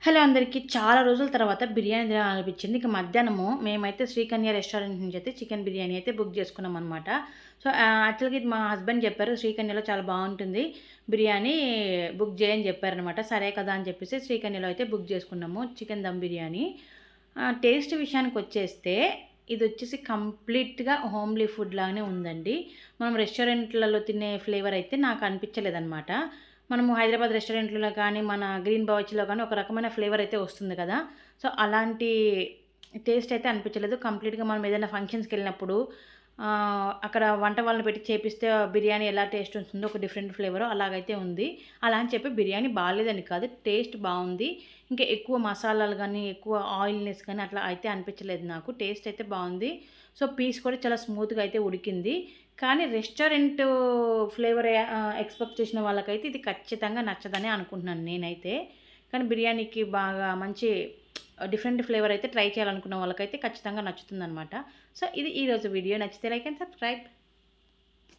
Hello అందరికీ. చాలా రోజుల తర్వాత బిర్యానీ తినాలనిపించింది. ఇక మధ్యాహ్నము మేమైతే శ్రీకన్య రెస్టారెంట్ నుంచి అయితే చికెన్ బిర్యానీ అయితే బుక్ చేసుకున్నామనమాట. సో, యాక్చువల్‌గా ఇది మా హస్బెండ్ చెప్పారు. శ్రీకన్యలో చాలా బావుంటుంది బిర్యానీ, బుక్ చేయని చెప్పారనమాట. సరే కదా అని చెప్పేసి శ్రీకన్యలో అయితే బుక్ చేసుకున్నాము చికెన్ దమ్ బిర్యానీ. టేస్ట్ విషయానికొచ్చేస్తే ఇదొచ్చేసి కంప్లీట్‌గా హోమ్‌లీ ఫుడ్ లాగానే ఉందండి. మనం రెస్టారెంట్‌లలో తినే ఫ్లేవర్ అయితే నాకు అనిపించలేదనమాట. మనము హైదరాబాద్ రెస్టారెంట్‌లో కానీ, మన గ్రీన్ బౌచ్‌లో కానీ ఒక రకమైన ఫ్లేవర్ అయితే వస్తుంది కదా! సో, అలాంటి టేస్ట్ అయితే అనిపించలేదు. కంప్లీట్‌గా మనం ఏదైనా ఫంక్షన్స్‌కెళ్ళినప్పుడు అక్కడ వంట వాళ్ళని పెట్టి చేపిస్తే బిర్యానీ ఎలా టేస్ట్ ఉంటుందో ఒక డిఫరెంట్ ఫ్లేవరో అలాగైతే ఉంది. అలా అని చెప్పి బిర్యానీ బాలేదని కాదు. టేస్ట్ బావుంది. ఇంకా ఎక్కువ మసాలాలు గానీ, ఎక్కువ ఆయిల్‌నెస్ గానీ అట్లా అయితే అనిపించలేదు నాకు. టేస్ట్ అయితే బావుంది. సో, పీస్ కూడా చాలా స్మూత్‌గా అయితే ఉడికింది. కానీ రెస్టారెంటు ఫ్లేవర్ ఎక్స్‌పెక్ట్ చేసిన వాళ్ళకైతే ఇది ఖచ్చితంగా నచ్చదనే అనుకుంటున్నాను నేనైతే. కానీ బిర్యానీకి బాగా మంచి డిఫరెంట్ ఫ్లేవర్ అయితే ట్రై చేయాలనుకున్న వాళ్ళకైతే ఖచ్చితంగా నచ్చుతుందనమాట. సో, ఇది ఈరోజు వీడియో. నచ్చితే లైక్ అండ్ సబ్స్క్రైబ్.